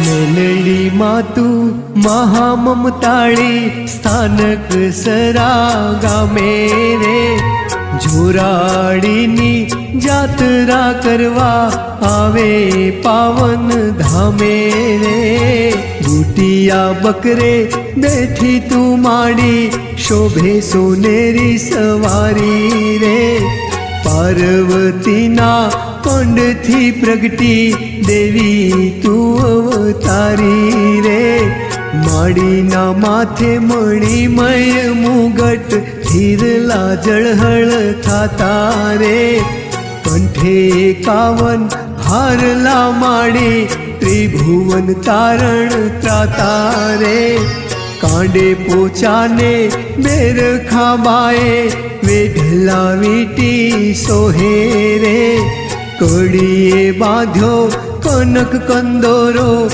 મેલડી માતુ મહામમતાળી સ્થાનક સરા ગામે રે જોરાડીની જાત્રા કરવા આવે પાવન ધામે રે બુટિયા બકરે બેઠી તું માડી શોભે સોનેરી સવારી રે પાર્વતીના કંડથી પ્રગટી દેવી તું અવતારી રે માડીના માથે મણિમય મુગટ હીરલા જળહળ થાતા રે કંઠે 51 હારલા માડી ત્રિભુવન તારણ ત્રાતા રે કાંડે પોચાને બેર ખાબાએ વેઢલા વીટી સોહે રે કડીએ બાંધ્યો કનક કંદોરો